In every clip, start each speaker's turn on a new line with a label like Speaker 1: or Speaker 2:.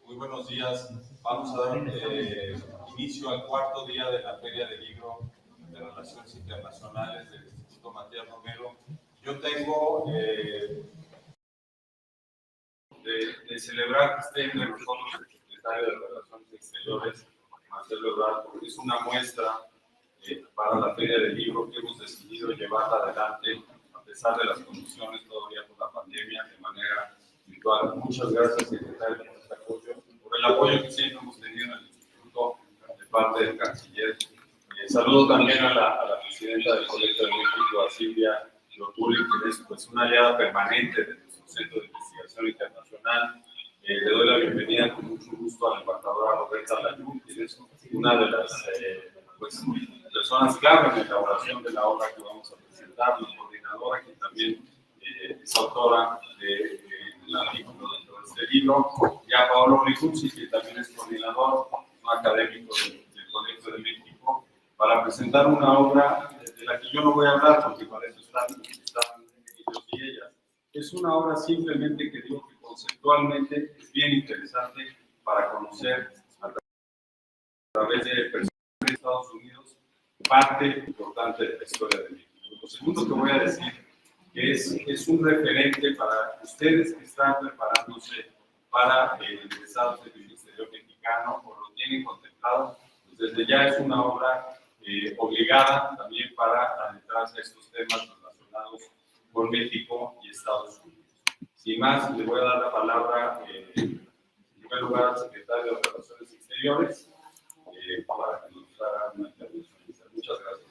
Speaker 1: Muy buenos días. Vamos a dar inicio al cuarto día de la Feria del Libro de Relaciones Internacionales del Instituto Matías Romero. Yo tengo de celebrar que esté entre nosotros el secretario de Relaciones Exteriores, Marcelo Ebrard, porque es una muestra para la Feria del Libro que hemos decidido llevarla adelante a pesar de las condiciones todavía por la pandemia de manera virtual. Muchas gracias, secretario, por este apoyo, por el apoyo que siempre hemos tenido en el Instituto de parte del Canciller. Saludo también a la presidenta del Colegio de México, a Silvia Lotuli, que es pues, una aliada permanente de nuestro Centro de Investigación Internacional. Le doy la bienvenida con mucho gusto a la embajadora Roberta Layún, que es una de las personas clave en la elaboración de la obra que vamos a presentar, la coordinadora, que también es autora del artículo dentro de este libro, y a Paolo Ricuzzi, que también es coordinador, un académico del Colegio de México, para presentar una obra de la que yo no voy a hablar, porque para eso están ellos y ellas. Es una obra simplemente que digo que conceptualmente es bien interesante para conocer a través de personas de Estados Unidos parte importante de la historia de México. Lo segundo que voy a decir es un referente para ustedes que están preparándose para egresados del Ministerio Mexicano o lo tienen contemplado, pues desde ya es una obra obligada también para adentrarse a estos temas relacionados con México y Estados Unidos. Sin más, le voy a dar la palabra en primer lugar al secretario de Relaciones Exteriores para que nos haga una intervención. Muchas gracias.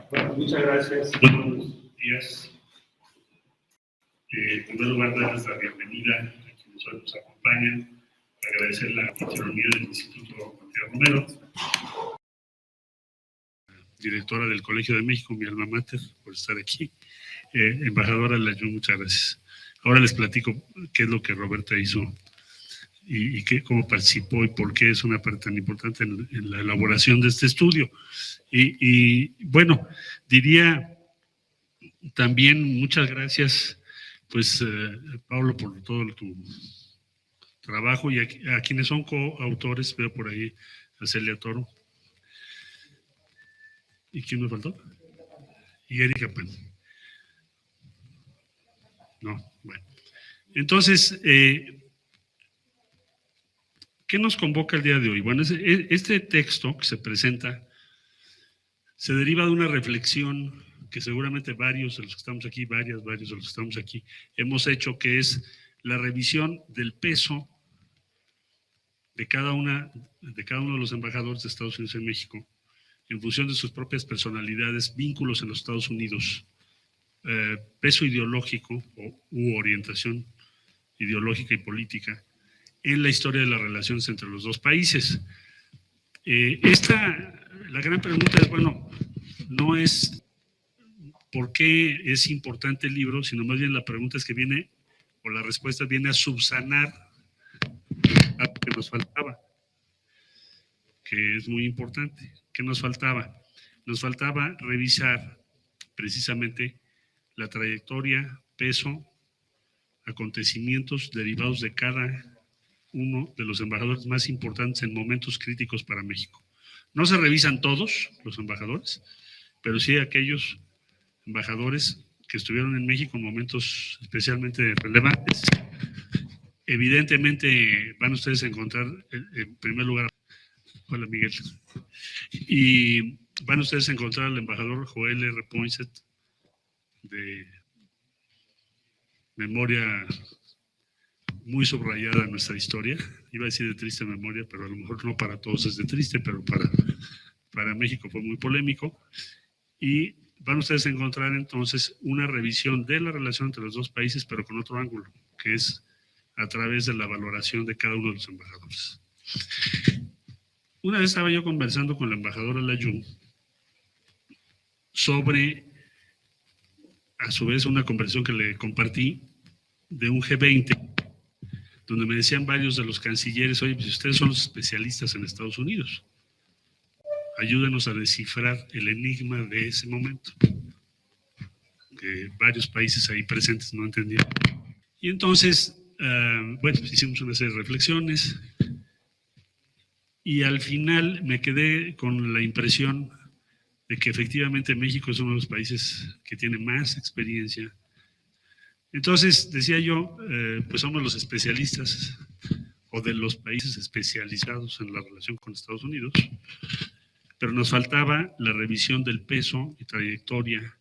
Speaker 2: Bueno, muchas gracias. Buenos días. En primer lugar, darles la bienvenida a quienes hoy nos acompañan. Agradecer la autonomía del Instituto Matías Romero, directora del Colegio de México, mi alma mater, por estar aquí. Embajadora Layún, muchas gracias. Ahora les platico qué es lo que Roberta hizo y cómo participó y por qué es una parte tan importante en la elaboración de este estudio. Y bueno, diría también muchas gracias, pues, Pablo, por todo tu trabajo y a quienes son coautores, veo por ahí a Celia Toro. ¿Y quién me faltó? Y Erika Pan. No, bueno. Entonces, ¿qué nos convoca el día de hoy? Bueno, este texto que se presenta se deriva de una reflexión que seguramente varios de los que estamos aquí, varios de los que estamos aquí, hemos hecho, que es la revisión del peso de cada uno de los embajadores de Estados Unidos en México, en función de sus propias personalidades, vínculos en los Estados Unidos, peso ideológico u orientación ideológica y política en la historia de las relaciones entre los dos países. La gran pregunta es, bueno, no es por qué es importante el libro, sino más bien la pregunta es que viene, o la respuesta viene a subsanar algo que nos faltaba, que es muy importante. ¿Qué nos faltaba? Nos faltaba revisar precisamente la trayectoria, peso, acontecimientos derivados de cada uno de los embajadores más importantes en momentos críticos para México. No se revisan todos los embajadores, pero sí aquellos embajadores que estuvieron en México en momentos especialmente relevantes. Evidentemente van ustedes a encontrar, en primer lugar, hola Miguel, y van ustedes a encontrar al embajador Joel R. Poinsett, de memoria muy subrayada en nuestra historia, iba a decir de triste memoria, pero a lo mejor no para todos es de triste, pero para México fue muy polémico. Y van ustedes a encontrar entonces una revisión de la relación entre los dos países, pero con otro ángulo, que es a través de la valoración de cada uno de los embajadores. Una vez estaba yo conversando con la embajadora Layún sobre, a su vez, una conversación que le compartí de un G20, donde me decían varios de los cancilleres, oye, pues ustedes son los especialistas en Estados Unidos, ayúdenos a descifrar el enigma de ese momento, que varios países ahí presentes no entendían. Y entonces bueno, hicimos una serie de reflexiones y al final me quedé con la impresión de que efectivamente México es uno de los países que tiene más experiencia. Entonces, decía yo, pues somos los especialistas o de los países especializados en la relación con Estados Unidos, pero nos faltaba la revisión del peso y trayectoria,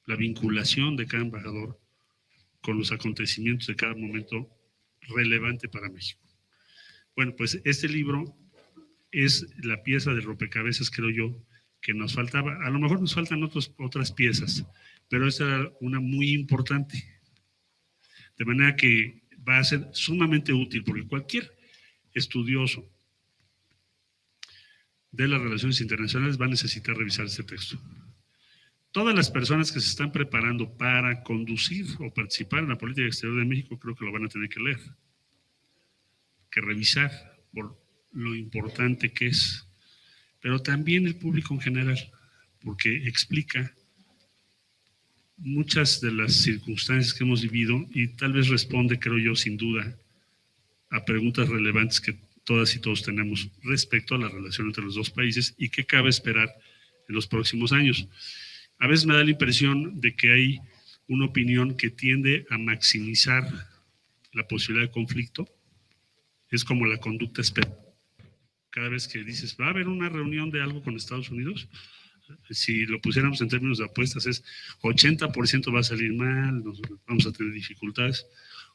Speaker 2: la vinculación de cada embajador con los acontecimientos de cada momento relevante para México. Bueno, pues este libro es la pieza de rompecabezas, creo yo, que nos faltaba. A lo mejor nos faltan otras piezas, pero esta era una muy importante. De manera que va a ser sumamente útil, porque cualquier estudioso de las relaciones internacionales va a necesitar revisar este texto. Todas las personas que se están preparando para conducir o participar en la política exterior de México creo que lo van a tener que leer, que revisar por lo importante que es, pero también el público en general, porque explica muchas de las circunstancias que hemos vivido y tal vez responde, creo yo, sin duda, a preguntas relevantes que todas y todos tenemos respecto a la relación entre los dos países y qué cabe esperar en los próximos años. A veces me da la impresión de que hay una opinión que tiende a maximizar la posibilidad de conflicto. Es como la conducta espera. Cada vez que dices, va a haber una reunión de algo con Estados Unidos, si lo pusiéramos en términos de apuestas, es 80% va a salir mal, vamos a tener dificultades.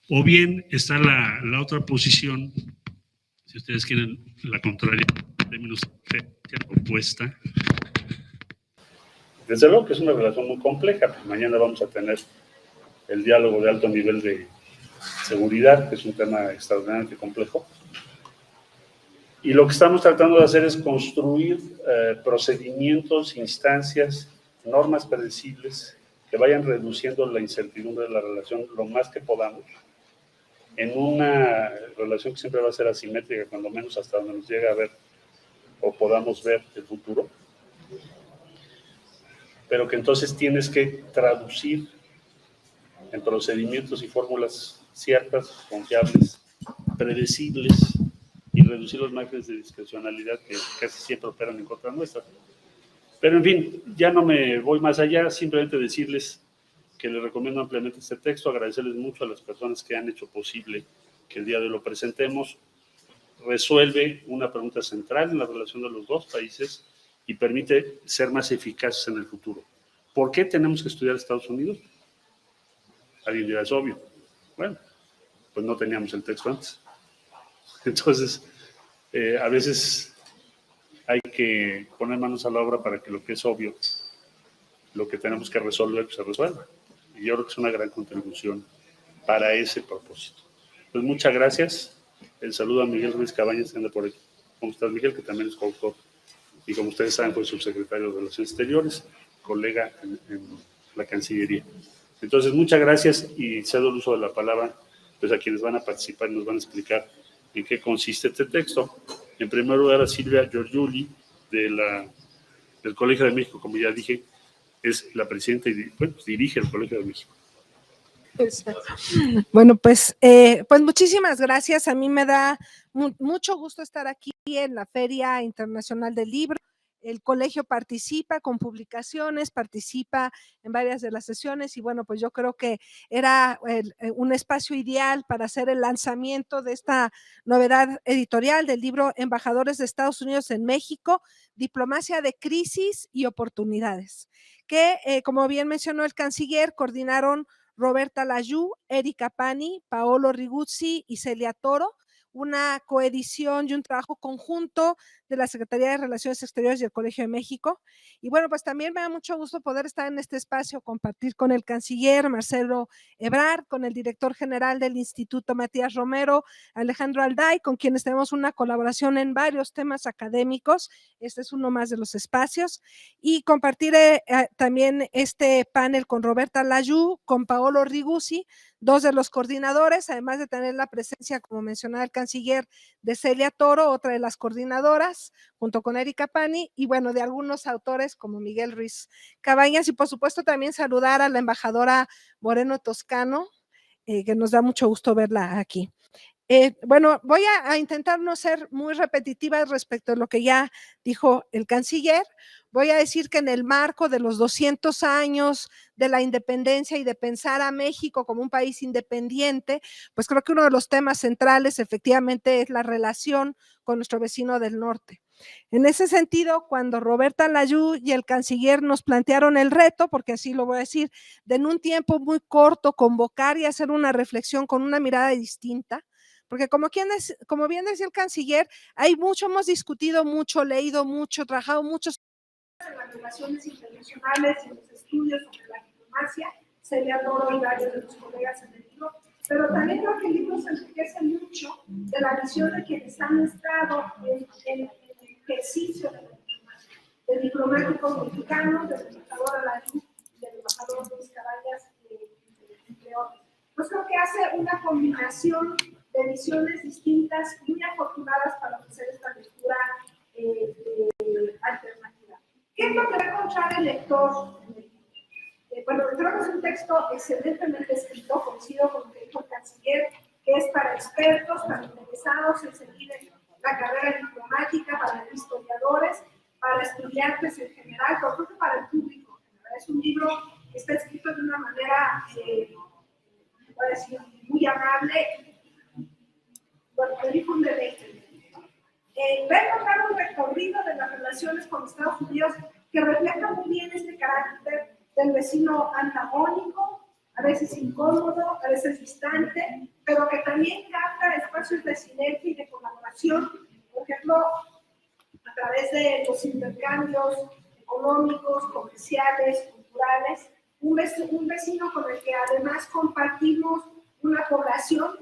Speaker 2: O bien está la otra posición, si ustedes quieren la contraria, en términos de opuesta. Desde luego que es una relación muy compleja. Mañana vamos a tener el diálogo de alto nivel de seguridad, que es un tema extraordinariamente complejo. Y lo que estamos tratando de hacer es construir procedimientos, instancias, normas predecibles que vayan reduciendo la incertidumbre de la relación lo más que podamos, en una relación que siempre va a ser asimétrica, cuando menos hasta donde nos llegue a ver o podamos ver el futuro, pero que entonces tienes que traducir en procedimientos y fórmulas ciertas, confiables, predecibles, y reducir los márgenes de discrecionalidad que casi siempre operan en contra nuestra. Pero en fin, ya no me voy más allá, simplemente decirles que les recomiendo ampliamente este texto, agradecerles mucho a las personas que han hecho posible que el día de hoy lo presentemos. Resuelve una pregunta central en la relación de los dos países y permite ser más eficaces en el futuro. ¿Por qué tenemos que estudiar Estados Unidos? Alguien dirá, es obvio. Bueno, pues no teníamos el texto antes. Entonces, a veces hay que poner manos a la obra para que lo que es obvio, lo que tenemos que resolver, pues se resuelva. Y yo creo que es una gran contribución para ese propósito. Pues muchas gracias. El saludo a Miguel Ruiz Cabañas, que anda por aquí. ¿Cómo estás, Miguel? Que también es coautor. Y como ustedes saben, fue subsecretario de Relaciones Exteriores, colega en la Cancillería. Entonces, muchas gracias y cedo el uso de la palabra pues, a quienes van a participar y nos van a explicar en qué consiste este texto. En primer lugar, a Silvia Giorgiuli, del Colegio de México, como ya dije, es la presidenta y bueno, dirige el Colegio de México.
Speaker 3: Bueno, pues muchísimas gracias. A mí me da mucho gusto estar aquí en la Feria Internacional del Libro. El colegio participa con publicaciones, participa en varias de las sesiones y bueno, pues yo creo que era un espacio ideal para hacer el lanzamiento de esta novedad editorial del libro Embajadores de Estados Unidos en México, Diplomacia de Crisis y Oportunidades, que como bien mencionó el canciller, coordinaron Roberta Layú, Erika Pani, Paolo Riguzzi y Celia Toro, una coedición y un trabajo conjunto de la Secretaría de Relaciones Exteriores y el Colegio de México. Y bueno, pues también me da mucho gusto poder estar en este espacio, compartir con el canciller Marcelo Ebrard, con el director general del Instituto Matías Romero, Alejandro Alday, con quienes tenemos una colaboración en varios temas académicos. Este es uno más de los espacios. Y compartir también este panel con Roberta Layú, con Paolo Riguzzi, dos de los coordinadores, además de tener la presencia, como mencionaba el canciller, de Celia Toro, otra de las coordinadoras, junto con Erika Pani, y bueno, de algunos autores como Miguel Ruiz Cabañas, y por supuesto también saludar a la embajadora Moreno Toscano, que nos da mucho gusto verla aquí. Bueno, voy a intentar no ser muy repetitiva respecto a lo que ya dijo el canciller. Voy a decir que en el marco de los 200 años de la independencia y de pensar a México como un país independiente, pues creo que uno de los temas centrales efectivamente es la relación con nuestro vecino del norte. En ese sentido, cuando Roberta Layú y el canciller nos plantearon el reto, porque así lo voy a decir, de en un tiempo muy corto convocar y hacer una reflexión con una mirada distinta, porque como bien decía el canciller, hay mucho, hemos discutido mucho, leído mucho, trabajado mucho en las relaciones internacionales y en los estudios sobre la diplomacia, Celia Toro y varios de los colegas en el libro, pero también creo que el libro se enriquece mucho de la visión de quienes han estado en el ejercicio de la diplomacia, de diplomáticos mexicanos, del embajador Alayú, del embajador Luis Cabañas, entre otros. Pues creo que hace una combinación de visiones distintas, muy afortunadas para ofrecer esta lectura alternativa. ¿Qué es lo que va a encontrar el lector? Bueno, creo que es un texto excelentemente escrito, coincido con lo que dijo el canciller, que es para expertos, para interesados en seguir la carrera diplomática, para historiadores, para estudiantes en general, pero creo que para el público. Es un libro que está escrito de una manera, voy a decir, muy amable, bueno, me dijo un deleite. Va a encontrar un recorrido de las relaciones con Estados Unidos que refleja muy bien este carácter del vecino antagónico, a veces incómodo, a veces distante, pero que también capta espacios de sinergia y de colaboración, por ejemplo, a través de los intercambios económicos, comerciales, culturales, un vecino con el que además compartimos una población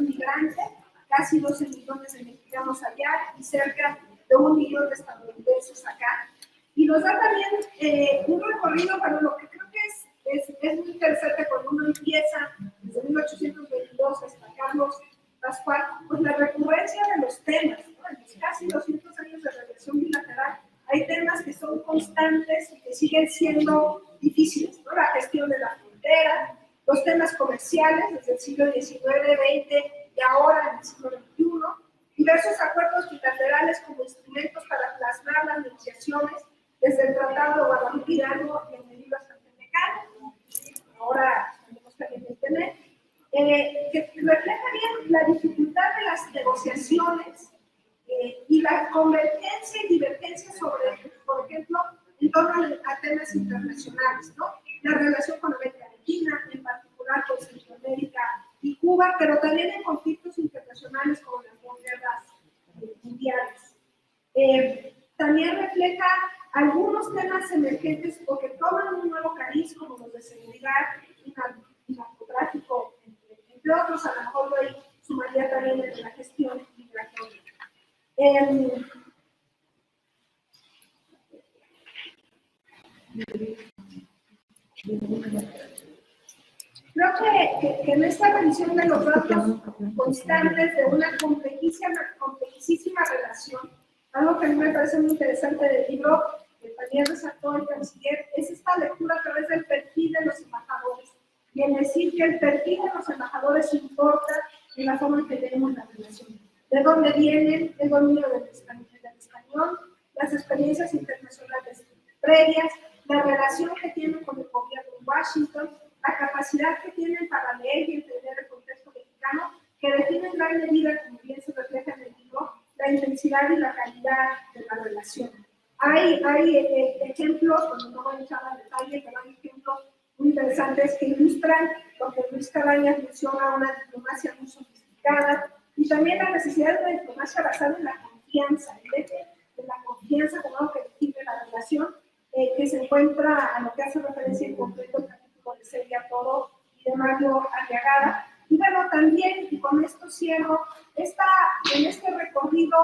Speaker 3: migrante, casi 12 millones de mexicanos allá y cerca de 1 millón de estadounidenses acá. Y nos da también un recorrido para lo que creo que es muy interesante cuando uno empieza desde 1822 hasta Carlos Pascual, pues la recurrencia de los temas, ¿no? En los casi 200 años de relación bilateral hay temas que son constantes y que siguen siendo difíciles, ¿no? La gestión de la frontera, los temas comerciales desde el siglo XIX, XX y ahora en el siglo XXI, diversos acuerdos bilaterales como instrumentos para plasmar las negociaciones desde el Tratado de Guadalupe Hidalgo y el Medida Santemecano, ahora tenemos también el TEMEC, que refleja bien la dificultad de las negociaciones y la convergencia y divergencia sobre, por ejemplo, en torno a temas internacionales, ¿no? La relación con América Latina, en particular con Centroamérica y Cuba, pero también en conflictos internacionales como las dos guerras mundiales. También refleja algunos temas emergentes o que toman un nuevo cariz, como los de seguridad y narcotráfico, entre otros, a lo mejor lo sumaría también en la gestión migratoria. Creo que en esta revisión de los datos constantes de una complejísima relación, algo que a mí me parece muy interesante del libro, que también resaltó el canciller, es esta lectura a través del perfil de los embajadores, y en decir que el perfil de los embajadores importa en la forma en que tenemos la relación. De dónde vienen, el dominio del español, las experiencias internacionales previas, la relación que tienen con el gobierno en Washington, la capacidad que tienen para leer y entender el contexto mexicano, que define en gran medida, como bien se refleja en el libro, la intensidad y la calidad de la relación. Hay ejemplos, cuando no voy a entrar en detalle, pero hay ejemplos muy interesantes que ilustran lo que Luis Cabañas menciona, una diplomacia muy sofisticada, y también la necesidad de una diplomacia basada en la confianza, en la confianza como algo que define la relación, que se encuentra a lo que hace referencia en concreto el capítulo de Celia Toro y de Mario Arriagada. Y bueno, también, y con esto cierro, en este recorrido,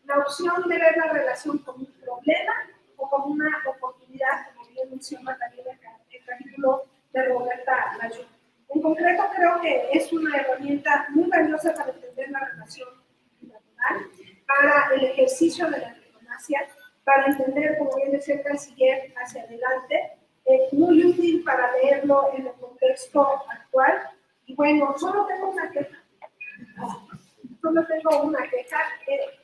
Speaker 3: la opción de ver la relación como un problema o como una oportunidad, como bien menciona también el capítulo de Roberta Layú. En concreto, creo que es una herramienta muy valiosa para entender la relación internacional, para el ejercicio de la diplomacia, para entender, como bien decía el canciller, hacia adelante, muy útil para leerlo en el contexto actual Y bueno, solo tengo una queja.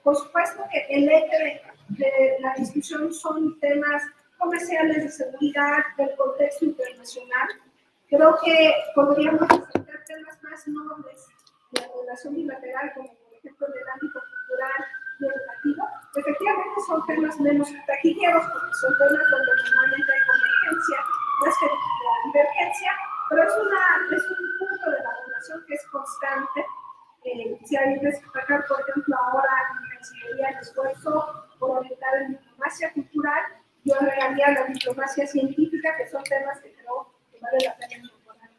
Speaker 3: Por supuesto que el eje de la discusión son temas comerciales, de seguridad, del contexto internacional. Creo que podríamos acercar temas más nobles de la relación bilateral, como por ejemplo en el ámbito cultural y educativo. Efectivamente son temas menos taquilleros, porque son temas donde normalmente hay convergencia, más que divergencia, pero es un punto de la relación que es constante. Si hay que destacar, por ejemplo, ahora en Cancillería el esfuerzo por orientar en diplomacia cultural y en realidad la diplomacia científica, que son temas que creo que vale la pena incorporar.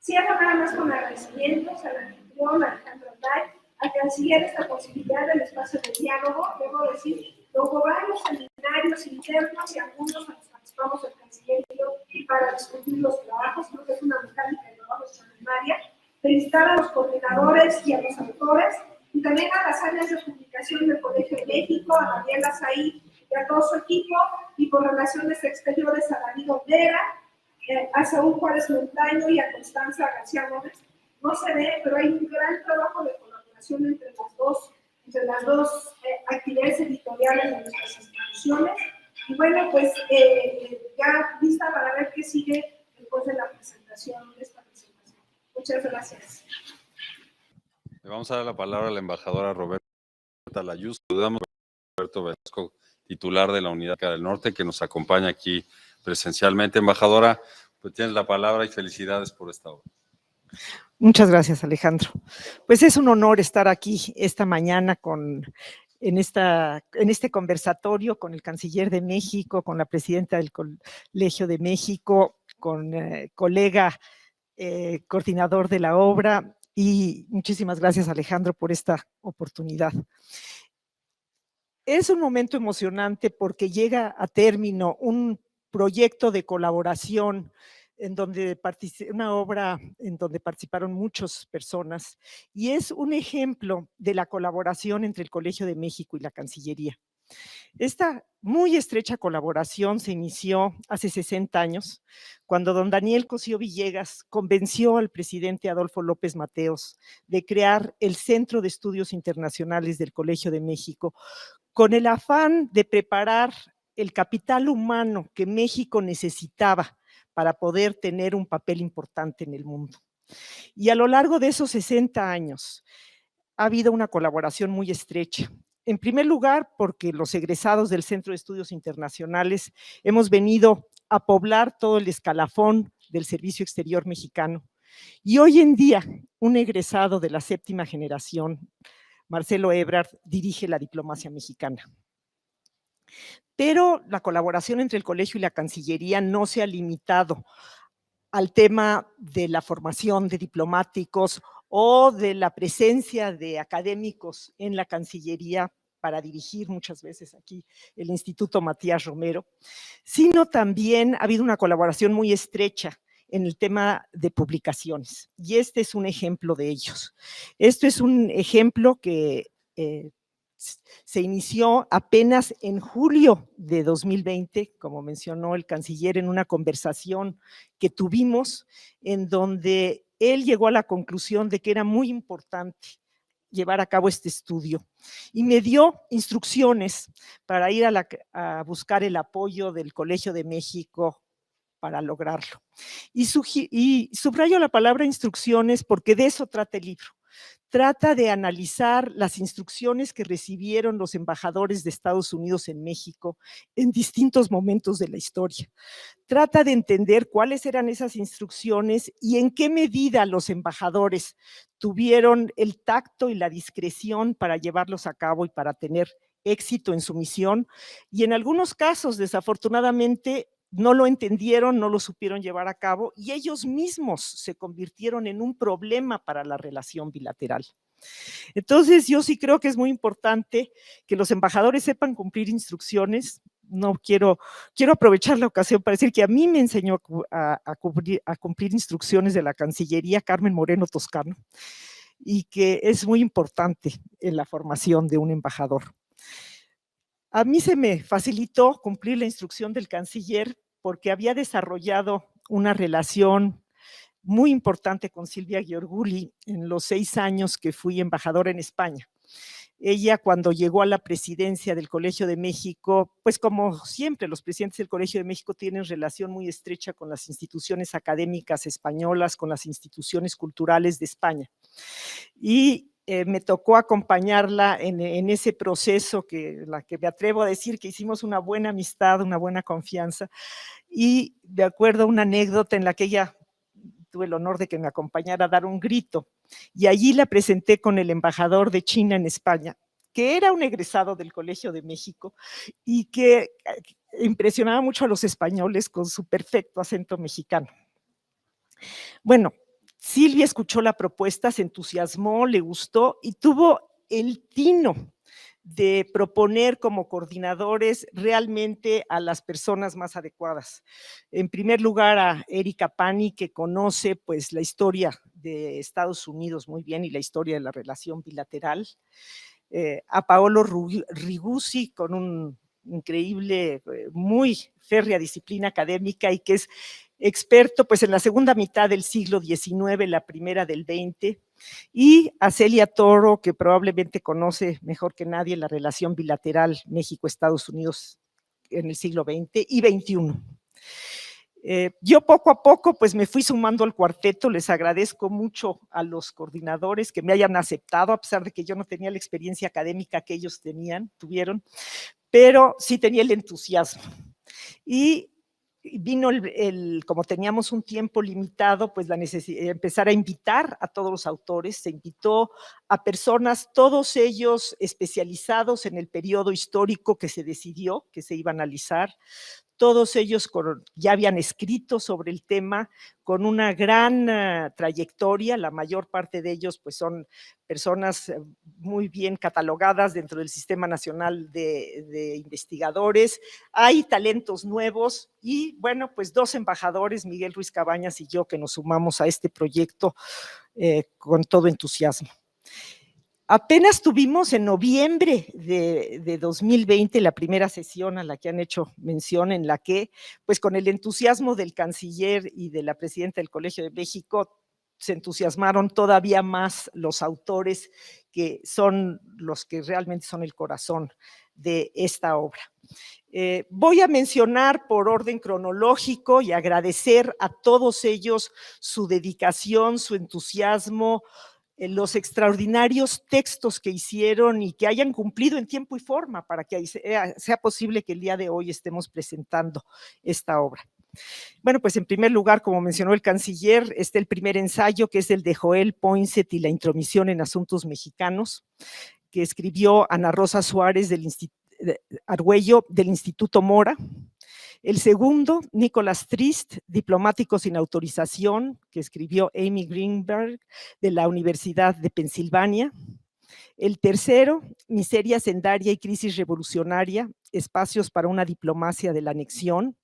Speaker 3: Cierro nada más con agradecimientos al anfitrión, Alejandro Day, al canciller esta posibilidad del espacio de diálogo. Debo decir, hubo varios seminarios internos y algunos a los participamos el canciller y yo para discutir los trabajos. Creo que es una mecánica de trabajo extraordinaria. Felicitar a los coordinadores y a los autores, y también a las áreas de publicación del Colegio de México, a Daniela Saí y a todo su equipo, y por Relaciones Exteriores a David Olvera, a Saúl Juárez Montaño y a Constanza García Gómez. No se ve, pero hay un gran trabajo de colaboración entre las dos actividades editoriales de nuestras instituciones. Y bueno, pues ya lista para ver qué sigue después de la presentación de esta presentación. Muchas gracias.
Speaker 4: Le vamos a dar la palabra a la embajadora Roberta Layuz. Saludamos a Roberto Velasco, titular de la Unidad del Norte, que nos acompaña aquí presencialmente. Embajadora, pues tienes la palabra y felicidades por esta obra.
Speaker 5: Muchas gracias, Alejandro. Pues es un honor estar aquí esta mañana en este conversatorio con el canciller de México, con la presidenta del Colegio de México, con colega coordinador de la obra, y muchísimas gracias, Alejandro, por esta oportunidad. Es un momento emocionante porque llega a término un proyecto de colaboración una obra en donde participaron muchas personas, y es un ejemplo de la colaboración entre el Colegio de México y la Cancillería. Esta muy estrecha colaboración se inició hace 60 años, cuando don Daniel Cosío Villegas convenció al presidente Adolfo López Mateos de crear el Centro de Estudios Internacionales del Colegio de México, con el afán de preparar el capital humano que México necesitaba para poder tener un papel importante en el mundo. Y a lo largo de esos 60 años ha habido una colaboración muy estrecha. En primer lugar, porque los egresados del Centro de Estudios Internacionales hemos venido a poblar todo el escalafón del Servicio Exterior mexicano. Y hoy en día, un egresado de la 7ª generación, Marcelo Ebrard, dirige la diplomacia mexicana. Pero la colaboración entre el colegio y la Cancillería no se ha limitado al tema de la formación de diplomáticos o de la presencia de académicos en la Cancillería para dirigir muchas veces aquí el Instituto Matías Romero, sino también ha habido una colaboración muy estrecha en el tema de publicaciones, y este es un ejemplo de ellos. Esto es un ejemplo que se inició apenas en julio de 2020, como mencionó el canciller en una conversación que tuvimos, en donde él llegó a la conclusión de que era muy importante llevar a cabo este estudio, y me dio instrucciones para ir a buscar el apoyo del Colegio de México para lograrlo. Y subrayo la palabra instrucciones porque de eso trata el libro. Trata de analizar las instrucciones que recibieron los embajadores de Estados Unidos en México en distintos momentos de la historia. Trata de entender cuáles eran esas instrucciones y en qué medida los embajadores tuvieron el tacto y la discreción para llevarlos a cabo y para tener éxito en su misión, y en algunos casos, desafortunadamente, no lo entendieron, no lo supieron llevar a cabo, y ellos mismos se convirtieron en un problema para la relación bilateral. Entonces, yo sí creo que es muy importante que los embajadores sepan cumplir instrucciones. No quiero aprovechar la ocasión para decir que a mí me enseñó a cumplir instrucciones de la Cancillería Carmen Moreno Toscano, y que es muy importante en la formación de un embajador. A mí se me facilitó cumplir la instrucción del canciller porque había desarrollado una relación muy importante con Silvia Giorguli en los 6 años que fui embajadora en España. Ella, cuando llegó a la presidencia del Colegio de México, pues como siempre los presidentes del Colegio de México tienen relación muy estrecha con las instituciones académicas españolas, con las instituciones culturales de España. Y me tocó acompañarla en ese proceso la que me atrevo a decir que hicimos una buena amistad, una buena confianza. Y de acuerdo a una anécdota en la que ella tuve el honor de que me acompañara a dar un grito, y allí la presenté con el embajador de China en España, que era un egresado del Colegio de México y que impresionaba mucho a los españoles con su perfecto acento mexicano. Bueno, Silvia escuchó la propuesta, se entusiasmó, le gustó y tuvo el tino de proponer como coordinadores realmente a las personas más adecuadas. En primer lugar, a Erika Pani, que conoce pues la historia de Estados Unidos muy bien y la historia de la relación bilateral. A Paolo Riguzi, con un increíble, muy férrea disciplina académica y que es experto pues en la segunda mitad del siglo XIX, la primera del XX, y a Celia Toro, que probablemente conoce mejor que nadie la relación bilateral México-Estados Unidos en el siglo XX y XXI. Yo poco a poco pues me fui sumando al cuarteto, les agradezco mucho a los coordinadores que me hayan aceptado, a pesar de que yo no tenía la experiencia académica que ellos tuvieron, pero sí tenía el entusiasmo. Y vino como teníamos un tiempo limitado, pues la necesidad de empezar a invitar a todos los autores, se invitó a personas, todos ellos especializados en el periodo histórico que se decidió, que se iba a analizar, todos ellos ya habían escrito sobre el tema con una gran trayectoria, la mayor parte de ellos pues son personas muy bien catalogadas dentro del Sistema Nacional de Investigadores, hay talentos nuevos y bueno, pues 2 embajadores, Miguel Ruiz Cabañas y yo, que nos sumamos a este proyecto con todo entusiasmo. Apenas tuvimos en noviembre de 2020 la primera sesión a la que han hecho mención, en la que, pues con el entusiasmo del canciller y de la presidenta del Colegio de México, se entusiasmaron todavía más los autores, que son los que realmente son el corazón de esta obra. Voy a mencionar por orden cronológico y agradecer a todos ellos su dedicación, su entusiasmo, los extraordinarios textos que hicieron y que hayan cumplido en tiempo y forma para que sea posible que el día de hoy estemos presentando esta obra. Bueno, pues en primer lugar, como mencionó el canciller, está el primer ensayo, que es el de Joel Poinsett y la intromisión en asuntos mexicanos, que escribió Ana Rosa Suárez Argüello del Instituto Mora. El segundo, Nicolás Trist, diplomático sin autorización, que escribió Amy Greenberg de la Universidad de Pensilvania. El tercero, Miseria sendaria y crisis revolucionaria, espacios para una diplomacia de la anexión.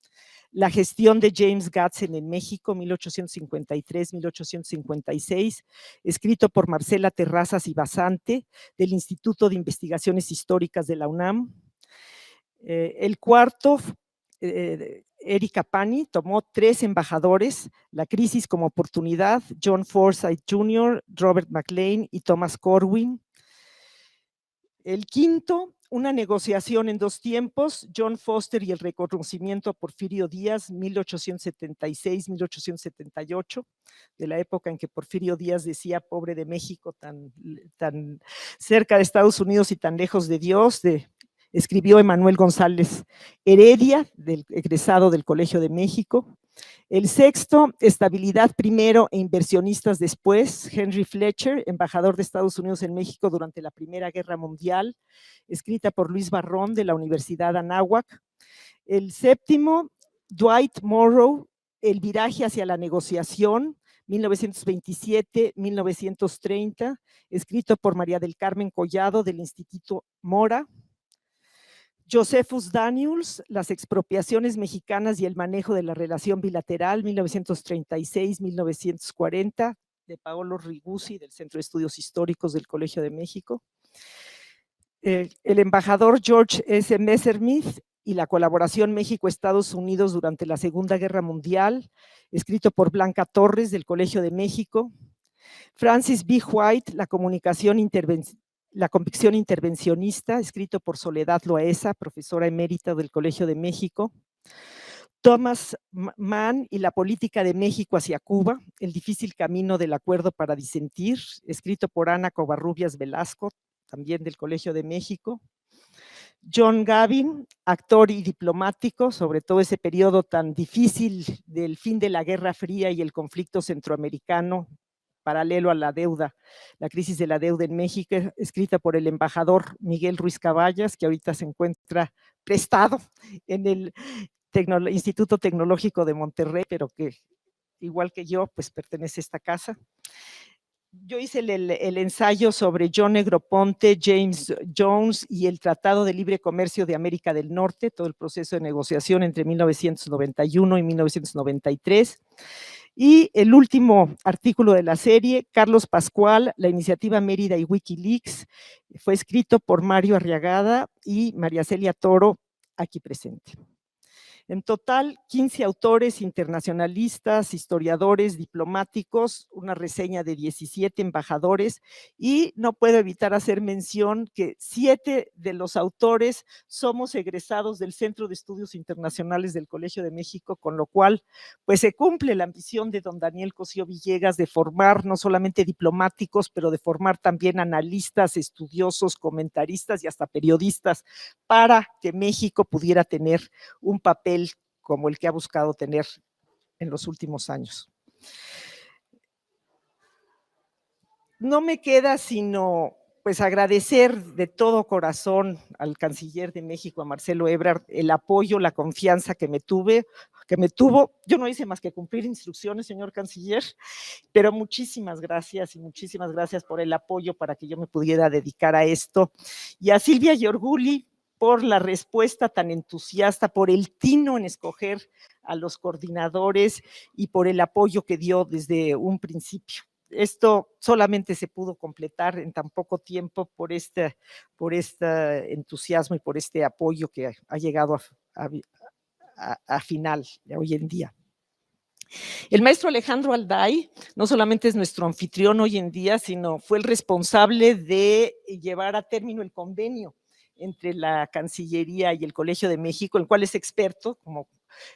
Speaker 5: La gestión de James Gadsden en México, 1853-1856, escrito por Marcela Terrazas y Basante, del Instituto de Investigaciones Históricas de la UNAM. El cuarto, Erika Pani, tomó 3 embajadores, La crisis como oportunidad, John Forsyth Jr., Robert McLean y Thomas Corwin. El quinto, Una negociación en 2 tiempos, John Foster y el reconocimiento a Porfirio Díaz, 1876-1878, de la época en que Porfirio Díaz decía, pobre de México, tan cerca de Estados Unidos y tan lejos de Dios, escribió Emanuel González Heredia, egresado del Colegio de México. El sexto, Estabilidad primero e inversionistas después, Henry Fletcher, embajador de Estados Unidos en México durante la Primera Guerra Mundial, escrita por Luis Barrón de la Universidad Anáhuac. El séptimo, Dwight Morrow, El viraje hacia la negociación, 1927-1930, escrito por María del Carmen Collado del Instituto Mora. Josephus Daniels, Las expropiaciones mexicanas y el manejo de la relación bilateral, 1936-1940, de Paolo Riguzi, del Centro de Estudios Históricos del Colegio de México. El embajador George S. Messerschmitt, y la colaboración México-Estados Unidos durante la Segunda Guerra Mundial, escrito por Blanca Torres del Colegio de México. Francis B. White, la convicción intervencionista, escrito por Soledad Loaesa, profesora emérita del Colegio de México. Thomas Mann y la política de México hacia Cuba, el difícil camino del acuerdo para disentir, escrito por Ana Covarrubias Velasco, también del Colegio de México. John Gavin, actor y diplomático, sobre todo ese periodo tan difícil del fin de la Guerra Fría y el conflicto centroamericano, paralelo a la deuda, la crisis de la deuda en México, escrita por el embajador Miguel Ruiz Caballas, que ahorita se encuentra prestado en el Instituto Tecnológico de Monterrey, pero que igual que yo, pues pertenece a esta casa. Yo hice el ensayo sobre John Negroponte, James Jones y el Tratado de Libre Comercio de América del Norte, todo el proceso de negociación entre 1991 y 1993. Y el último artículo de la serie, Carlos Pascual, la iniciativa Mérida y Wikileaks, fue escrito por Mario Arriagada y María Celia Toro, aquí presente. En total, 15 autores internacionalistas, historiadores, diplomáticos, una reseña de 17 embajadores, y no puedo evitar hacer mención que 7 de los autores somos egresados del Centro de Estudios Internacionales del Colegio de México, con lo cual pues se cumple la ambición de don Daniel Cosío Villegas de formar no solamente diplomáticos, pero de formar también analistas, estudiosos, comentaristas y hasta periodistas, para que México pudiera tener un papel como el que ha buscado tener en los últimos años. No me queda sino pues agradecer de todo corazón al canciller de México, a Marcelo Ebrard, el apoyo, la confianza que me tuvo. Yo no hice más que cumplir instrucciones, señor canciller, pero muchísimas gracias y muchísimas gracias por el apoyo para que yo me pudiera dedicar a esto. Y a Silvia Giorguli, por la respuesta tan entusiasta, por el tino en escoger a los coordinadores y por el apoyo que dio desde un principio. Esto solamente se pudo completar en tan poco tiempo por este entusiasmo y por este apoyo que ha llegado a final hoy en día. El maestro Alejandro Alday no solamente es nuestro anfitrión hoy en día, sino fue el responsable de llevar a término el convenio entre la Cancillería y el Colegio de México, el cual es experto, como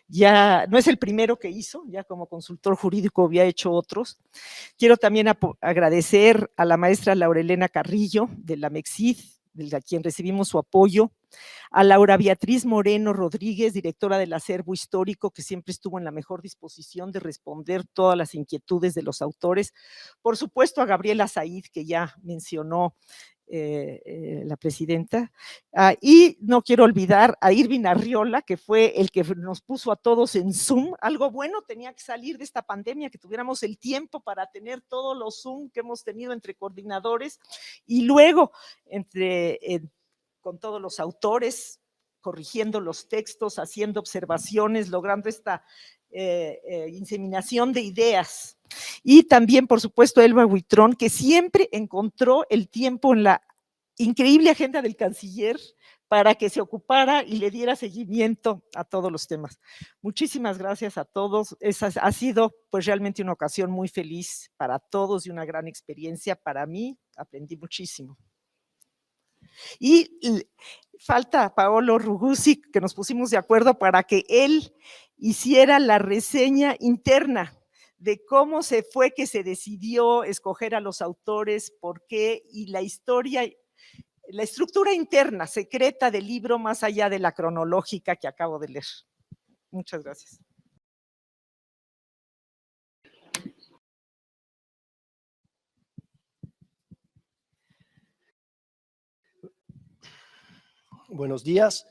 Speaker 5: ya no es el primero que hizo, ya como consultor jurídico había hecho otros. Quiero también agradecer a la maestra Laurelena Carrillo de la MEXID, de quien recibimos su apoyo, a Laura Beatriz Moreno Rodríguez, directora del Acervo Histórico, que siempre estuvo en la mejor disposición de responder todas las inquietudes de los autores. Por supuesto, a Gabriela Said, que ya mencionó la presidenta, y no quiero olvidar a Irving Arriola, que fue el que nos puso a todos en Zoom. Algo bueno tenía que salir de esta pandemia, que tuviéramos el tiempo para tener todos los Zoom que hemos tenido entre coordinadores y luego con todos los autores, corrigiendo los textos, haciendo observaciones, logrando esta inseminación de ideas. Y también, por supuesto, Elba Huitrón, que siempre encontró el tiempo en la increíble agenda del canciller para que se ocupara y le diera seguimiento a todos los temas. Muchísimas gracias a todos. Ha sido pues realmente una ocasión muy feliz para todos y una gran experiencia para mí. Aprendí muchísimo. Y falta Paolo Ruguzzi, que nos pusimos de acuerdo para que él hiciera la reseña interna de cómo se fue que se decidió escoger a los autores, por qué, y la historia, la estructura interna, secreta del libro, más allá de la cronológica que acabo de leer. Muchas gracias.
Speaker 6: Buenos días.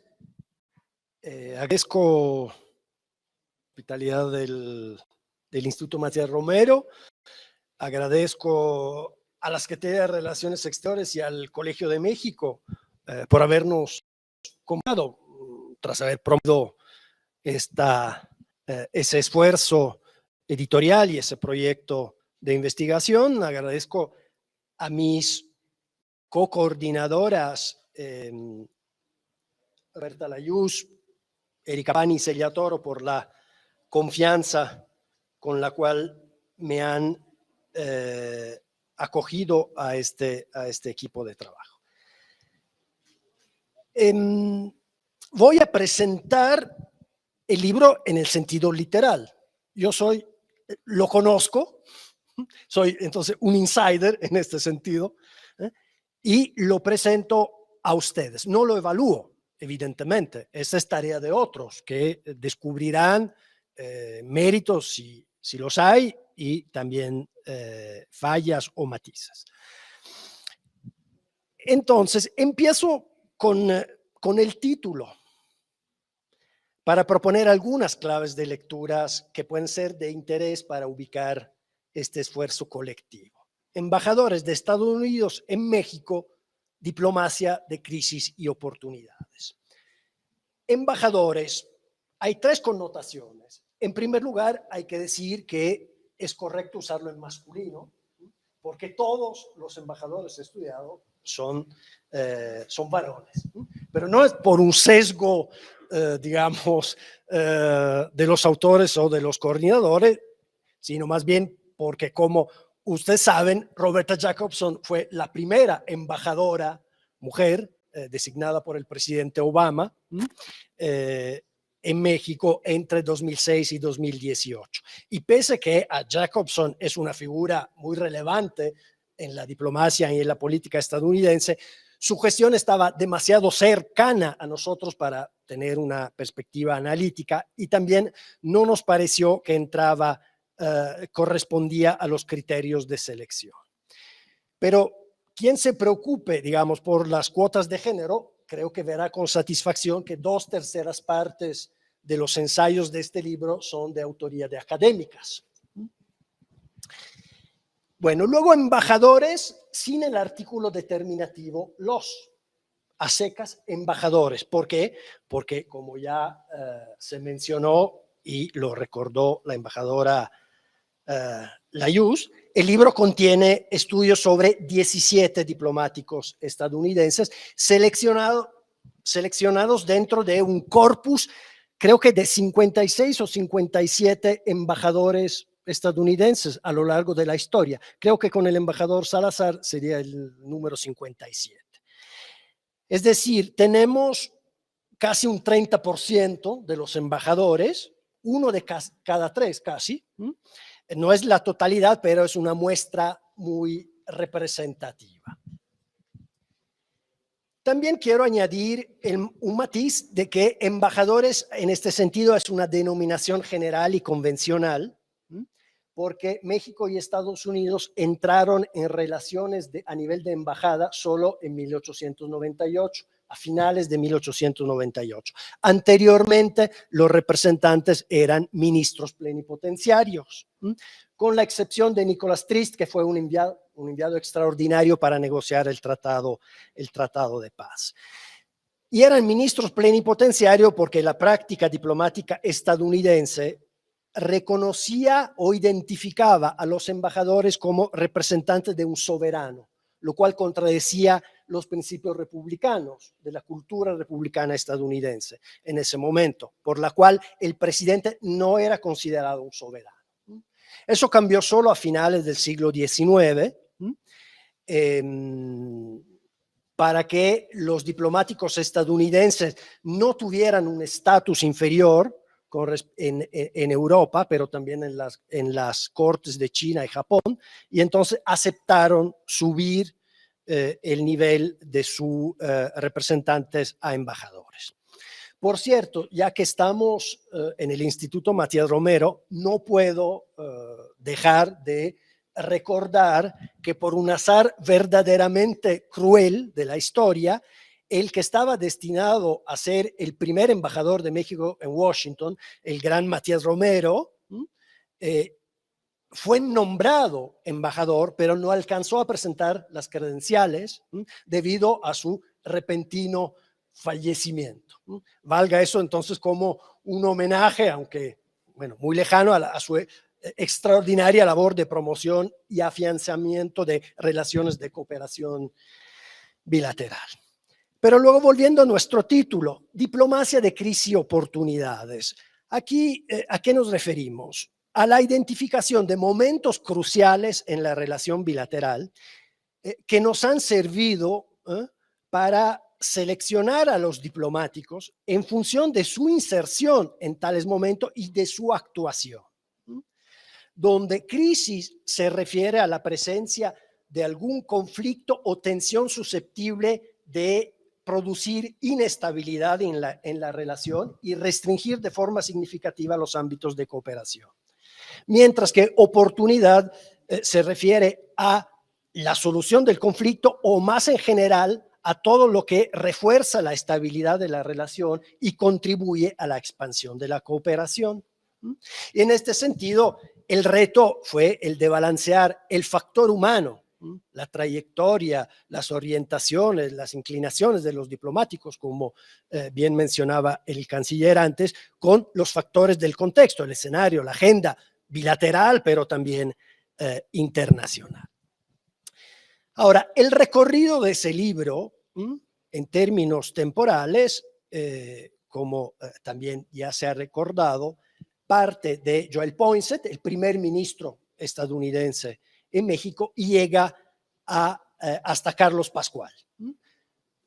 Speaker 6: Agradezco la hospitalidad del Instituto Matías Romero. Agradezco a la Secretaría de Relaciones Exteriores y al Colegio de México por habernos convocado tras haber promovido ese esfuerzo editorial y ese proyecto de investigación. Agradezco a mis co-coordinadoras, Berta Layuz, Erika Pani y Celia Toro por la confianza con la cual me han acogido a este equipo de trabajo. Voy a presentar el libro en el sentido literal. Yo lo conozco, soy entonces un insider en este sentido, y lo presento a ustedes. No lo evalúo, evidentemente. Esa es tarea de otros que descubrirán méritos si los hay y también fallas o matices. Entonces, empiezo con el título para proponer algunas claves de lecturas que pueden ser de interés para ubicar este esfuerzo colectivo. Embajadores de Estados Unidos en México, diplomacia de crisis y oportunidades. Embajadores, hay tres connotaciones. En primer lugar, hay que decir que es correcto usarlo en masculino, porque todos los embajadores estudiados son varones, pero no es por un sesgo, digamos, de los autores o de los coordinadores, sino más bien porque, como ustedes saben, Roberta Jacobson fue la primera embajadora mujer designada por el presidente Obama en México entre 2006 y 2018. Y pese a que Jacobson es una figura muy relevante en la diplomacia y en la política estadounidense, su gestión estaba demasiado cercana a nosotros para tener una perspectiva analítica, y también no nos pareció que correspondía a los criterios de selección. Pero quien se preocupe, digamos, por las cuotas de género, creo que verá con satisfacción que 2/3 partes de los ensayos de este libro son de autoría de académicas. Bueno, luego embajadores sin el artículo determinativo los, a secas, embajadores. ¿Por qué? Porque, como ya se mencionó y lo recordó la embajadora Layuz, el libro contiene estudios sobre 17 diplomáticos estadounidenses seleccionados dentro de un corpus, creo que de 56 o 57 embajadores estadounidenses a lo largo de la historia. Creo que con el embajador Salazar sería el número 57. Es decir, tenemos casi un 30% de los embajadores, uno de cada tres casi. No es la totalidad, pero es una muestra muy representativa. También quiero añadir un matiz de que embajadores en este sentido es una denominación general y convencional, porque México y Estados Unidos entraron en relaciones a nivel de embajada solo en 1898, a finales de 1898. Anteriormente, los representantes eran ministros plenipotenciarios, con la excepción de Nicolás Trist, que fue un enviado extraordinario para negociar el tratado de paz. Y eran ministros plenipotenciarios porque la práctica diplomática estadounidense reconocía o identificaba a los embajadores como representantes de un soberano, lo cual contradecía los principios republicanos de la cultura republicana estadounidense en ese momento, por la cual el presidente no era considerado un soberano. Eso cambió solo a finales del siglo XIX, para que los diplomáticos estadounidenses no tuvieran un estatus inferior en Europa, pero también en las cortes de China y Japón, y entonces aceptaron subir el nivel de sus representantes a embajadores. Por cierto, ya que estamos en el Instituto Matías Romero, no puedo dejar de recordar que por un azar verdaderamente cruel de la historia, el que estaba destinado a ser el primer embajador de México en Washington, el gran Matías Romero, fue nombrado embajador, pero no alcanzó a presentar las credenciales debido a su repentino fallecimiento. Valga eso entonces como un homenaje, aunque bueno, muy lejano a su extraordinaria labor de promoción y afianzamiento de relaciones de cooperación bilateral. Pero luego volviendo a nuestro título, diplomacia de crisis y oportunidades. Aquí, ¿a qué nos referimos? A la identificación de momentos cruciales en la relación bilateral que nos han servido para seleccionar a los diplomáticos en función de su inserción en tales momentos y de su actuación. Donde crisis se refiere a la presencia de algún conflicto o tensión susceptible de producir inestabilidad en la relación y restringir de forma significativa los ámbitos de cooperación. Mientras que oportunidad se refiere a la solución del conflicto o más en general a todo lo que refuerza la estabilidad de la relación y contribuye a la expansión de la cooperación. Y en este sentido, el reto fue el de balancear el factor humano, la trayectoria, las orientaciones, las inclinaciones de los diplomáticos, como bien mencionaba el canciller antes, con los factores del contexto, el escenario, la agenda bilateral, pero también internacional. Ahora, el recorrido de ese libro, en términos temporales, como también ya se ha recordado, parte de Joel Poinsett, el primer ministro estadounidense en México, y llega hasta Carlos Pascual.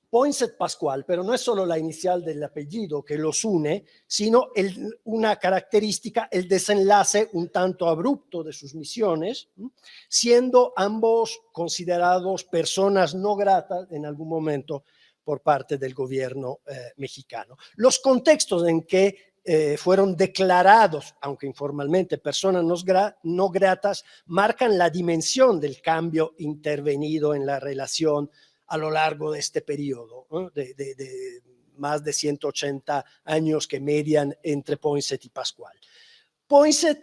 Speaker 6: Poinsett Pascual, pero no es solo la inicial del apellido que los une, sino una característica, el desenlace un tanto abrupto de sus misiones, siendo ambos considerados personas no gratas en algún momento por parte del gobierno mexicano. Los contextos en que fueron declarados, aunque informalmente, personas no gratas, marcan la dimensión del cambio intervenido en la relación a lo largo de este periodo, ¿no? de más de 180 años que median entre Poinsett y Pascual. Poinsett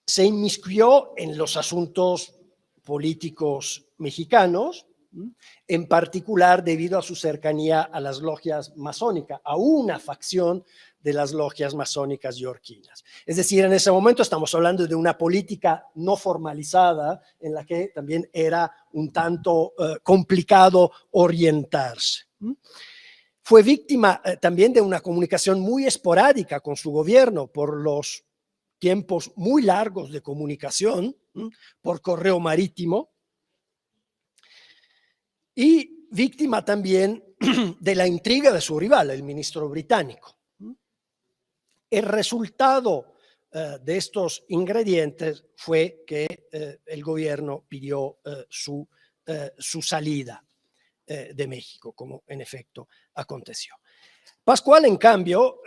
Speaker 6: se inmiscuyó en los asuntos políticos mexicanos, en particular debido a su cercanía a las logias masónicas, a una facción de las logias masónicas yorquinas. Es decir, en ese momento estamos hablando de una política no formalizada en la que también era un tanto complicado orientarse. Fue víctima también de una comunicación muy esporádica con su gobierno por los tiempos muy largos de comunicación por correo marítimo, y víctima también de la intriga de su rival, el ministro británico. El resultado de estos ingredientes fue que el gobierno pidió su salida de México, como en efecto aconteció. Pascual, en cambio,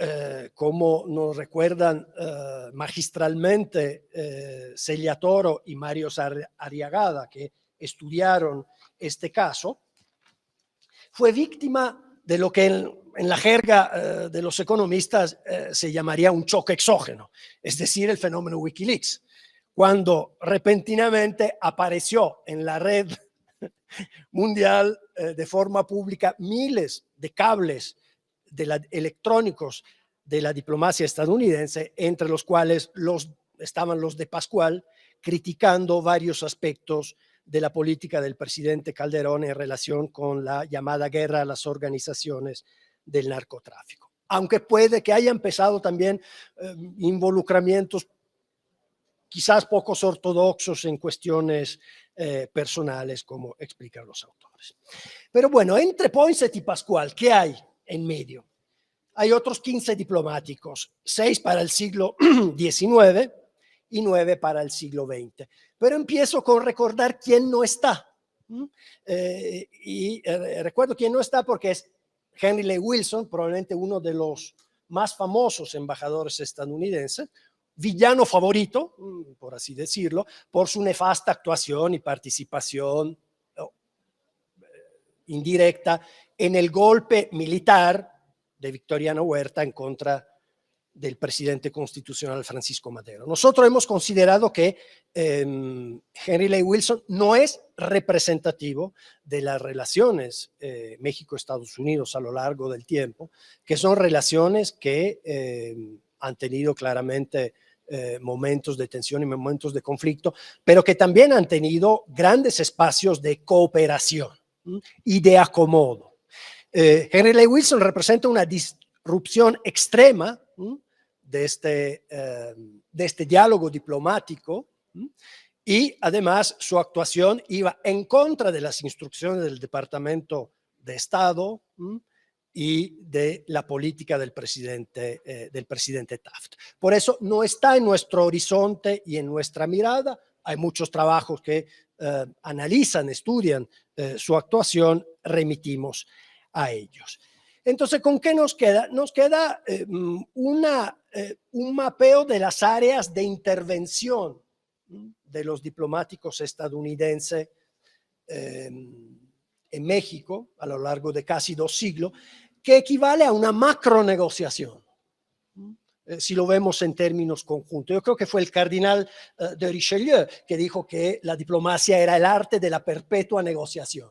Speaker 6: como nos recuerdan magistralmente Celia Toro y Mario Arriagada, que estudiaron este caso, fue víctima de lo que en la jerga de los economistas se llamaría un choque exógeno, es decir, el fenómeno Wikileaks, cuando repentinamente apareció en la red mundial de forma pública miles de cables electrónicos de la diplomacia estadounidense, entre los cuales estaban los de Pascual, criticando varios aspectos de la política del presidente Calderón en relación con la llamada guerra a las organizaciones del narcotráfico. Aunque puede que haya empezado también involucramientos quizás pocos ortodoxos en cuestiones personales, como explican los autores. Pero bueno, entre Poinsett y Pascual, ¿qué hay en medio? Hay otros 15 diplomáticos, 6 para el siglo XIX y 9 para el siglo XX. Pero empiezo con recordar quién no está. Recuerdo quién no está porque es Henry Lee Wilson, probablemente uno de los más famosos embajadores estadounidenses, villano favorito, por así decirlo, por su nefasta actuación y participación indirecta en el golpe militar de Victoriano Huerta en contra del presidente constitucional Francisco Madero. Nosotros hemos considerado que Henry Lee Wilson no es representativo de las relaciones México-Estados Unidos a lo largo del tiempo, que son relaciones que han tenido claramente momentos de tensión y momentos de conflicto, pero que también han tenido grandes espacios de cooperación y de acomodo. Henry Lay Wilson representa una disrupción extrema de este diálogo diplomático, y además su actuación iba en contra de las instrucciones del Departamento de Estado y de la política del presidente Taft. Por eso no está en nuestro horizonte y en nuestra mirada. Hay muchos trabajos que analizan, estudian su actuación, remitimos a ellos. Entonces, ¿con qué nos queda? Nos queda un mapeo de las áreas de intervención de los diplomáticos estadounidenses en México a lo largo de casi 2 siglos, que equivale a una macronegociación, si lo vemos en términos conjuntos. Yo creo que fue el cardenal de Richelieu que dijo que la diplomacia era el arte de la perpetua negociación.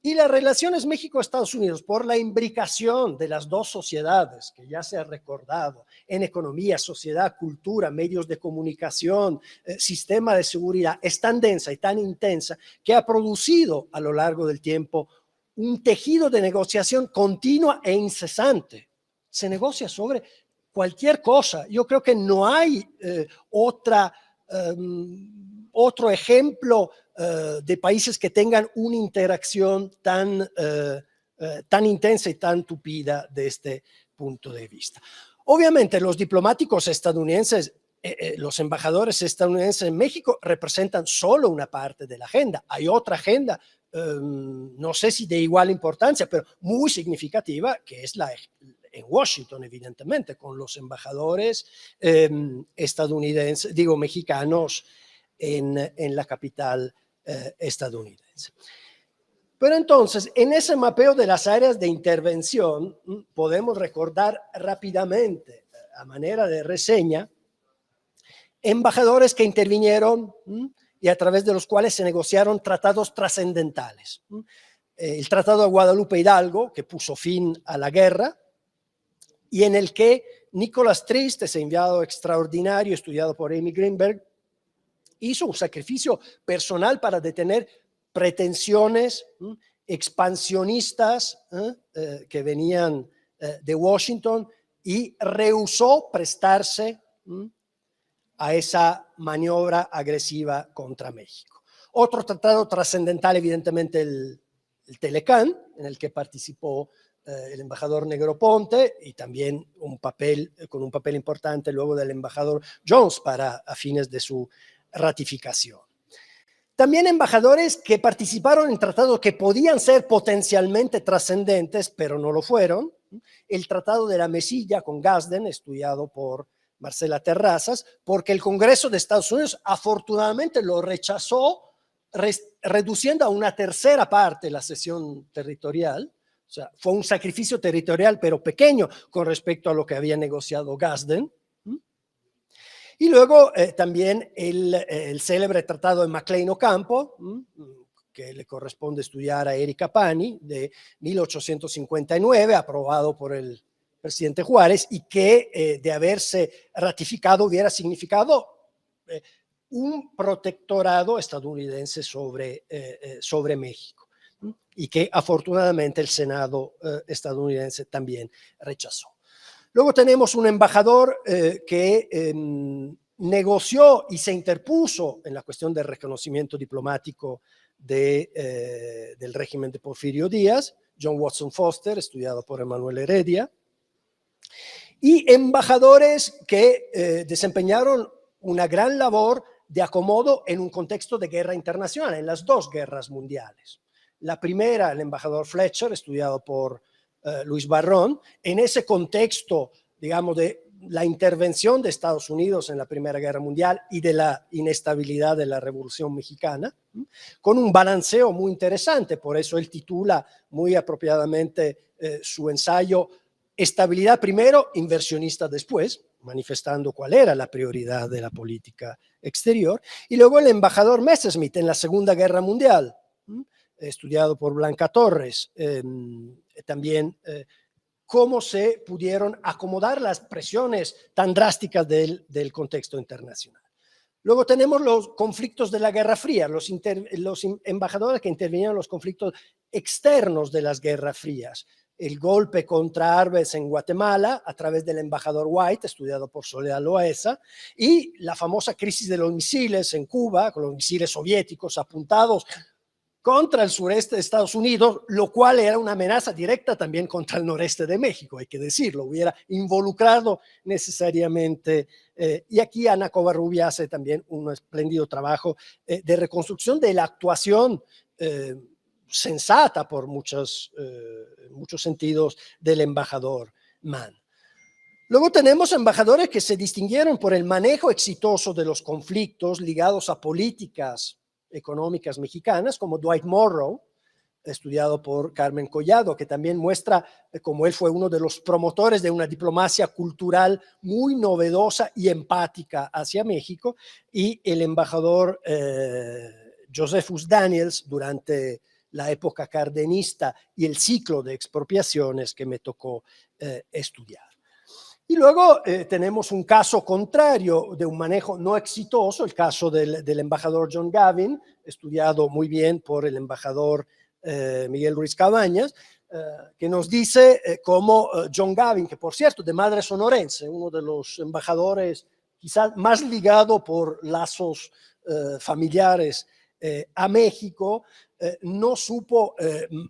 Speaker 6: Y las relaciones México-Estados Unidos, por la imbricación de las dos sociedades, que ya se ha recordado, en economía, sociedad, cultura, medios de comunicación, sistema de seguridad, es tan densa y tan intensa que ha producido a lo largo del tiempo un tejido de negociación continua e incesante. Se negocia sobre cualquier cosa. Yo creo que no hay otro ejemplo de países que tengan una interacción tan intensa y tan tupida de este punto de vista. Obviamente los diplomáticos estadounidenses, los embajadores estadounidenses en México representan solo una parte de la agenda. Hay otra agenda, no sé si de igual importancia, pero muy significativa, que es la en Washington, evidentemente, con los embajadores estadounidenses, mexicanos en la capital estadounidense. Pero entonces, en ese mapeo de las áreas de intervención, podemos recordar rápidamente, a manera de reseña, embajadores que intervinieron y a través de los cuales se negociaron tratados trascendentales. El Tratado de Guadalupe Hidalgo, que puso fin a la guerra, y en el que Nicolás Trist, ese enviado extraordinario estudiado por Amy Greenberg, hizo un sacrificio personal para detener pretensiones expansionistas que venían de Washington y rehusó prestarse a esa maniobra agresiva contra México. Otro tratado trascendental, evidentemente, el Telecán, en el que participó el embajador Negroponte y también con un papel importante luego del embajador Jones a fines de su ratificación. También embajadores que participaron en tratados que podían ser potencialmente trascendentes, pero no lo fueron. El Tratado de la Mesilla con Gadsden, estudiado por Marcela Terrazas, porque el Congreso de Estados Unidos afortunadamente lo rechazó, reduciendo a una tercera parte la cesión territorial. O sea, fue un sacrificio territorial, pero pequeño con respecto a lo que había negociado Gadsden. Y luego también el célebre tratado de McLean Ocampo, que le corresponde estudiar a Erika Pani, de 1859, aprobado por el presidente Juárez, y que de haberse ratificado hubiera significado un protectorado estadounidense sobre México, y que afortunadamente el Senado estadounidense también rechazó. Luego tenemos un embajador que negoció y se interpuso en la cuestión del reconocimiento diplomático del régimen de Porfirio Díaz, John Watson Foster, estudiado por Emanuel Heredia, y embajadores que desempeñaron una gran labor de acomodo en un contexto de guerra internacional, en las 2 guerras mundiales. La primera, el embajador Fletcher, estudiado por Luis Barrón, en ese contexto, digamos, de la intervención de Estados Unidos en la Primera Guerra Mundial y de la inestabilidad de la Revolución Mexicana, con un balanceo muy interesante. Por eso él titula muy apropiadamente su ensayo Estabilidad primero, inversionista después, manifestando cuál era la prioridad de la política exterior. Y luego el embajador Messerschmitt en la Segunda Guerra Mundial, estudiado por Blanca Torres, también cómo se pudieron acomodar las presiones tan drásticas del contexto internacional. Luego tenemos los conflictos de la Guerra Fría, los embajadores que intervinieron en los conflictos externos de las guerras frías. El golpe contra Arbenz en Guatemala a través del embajador White, estudiado por Soledad Loaesa, y la famosa crisis de los misiles en Cuba, con los misiles soviéticos apuntados contra el sureste de Estados Unidos, lo cual era una amenaza directa también contra el noreste de México, hay que decirlo, hubiera involucrado necesariamente. Y aquí Ana Covarrubia hace también un espléndido trabajo de reconstrucción de la actuación sensata por muchos sentidos del embajador Mann. Luego tenemos embajadores que se distinguieron por el manejo exitoso de los conflictos ligados a políticas económicas mexicanas, como Dwight Morrow, estudiado por Carmen Collado, que también muestra cómo él fue uno de los promotores de una diplomacia cultural muy novedosa y empática hacia México, y el embajador Josephus Daniels durante la época cardenista y el ciclo de expropiaciones que me tocó estudiar. Y luego tenemos un caso contrario de un manejo no exitoso, el caso del embajador John Gavin, estudiado muy bien por el embajador Miguel Ruiz Cabañas, que nos dice cómo John Gavin, que por cierto de madre sonorense, uno de los embajadores quizás más ligado por lazos familiares a México, no supo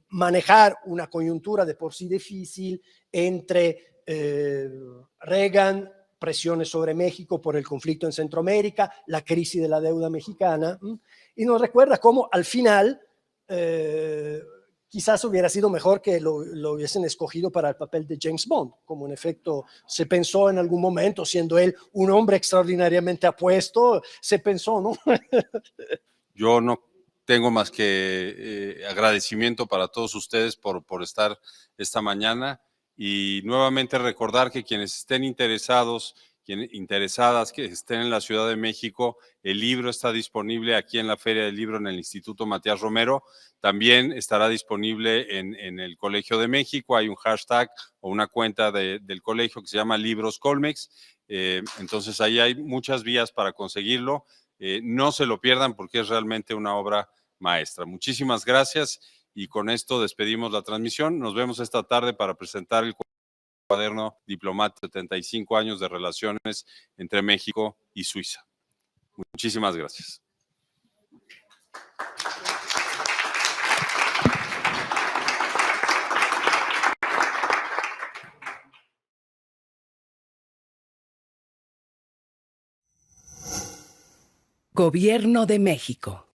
Speaker 6: manejar una coyuntura de por sí difícil entre Reagan, presiones sobre México por el conflicto en Centroamérica, la crisis de la deuda mexicana, y nos recuerda cómo al final quizás hubiera sido mejor que lo hubiesen escogido para el papel de James Bond, como en efecto se pensó en algún momento, siendo él un hombre extraordinariamente apuesto, se pensó, ¿no?
Speaker 4: Yo no tengo más que agradecimiento para todos ustedes por estar esta mañana, y nuevamente recordar que quienes estén interesadas, que estén en la Ciudad de México, el libro está disponible aquí en la Feria del Libro en el Instituto Matías Romero. También estará disponible en el Colegio de México. Hay un hashtag o una cuenta del colegio que se llama Libros Colmex. Entonces ahí hay muchas vías para conseguirlo. No se lo pierdan porque es realmente una obra maestra. Muchísimas gracias, y con esto despedimos la transmisión. Nos vemos esta tarde para presentar el cuaderno diplomático 75 años de relaciones entre México y Suiza. Muchísimas gracias.
Speaker 7: Gobierno de México.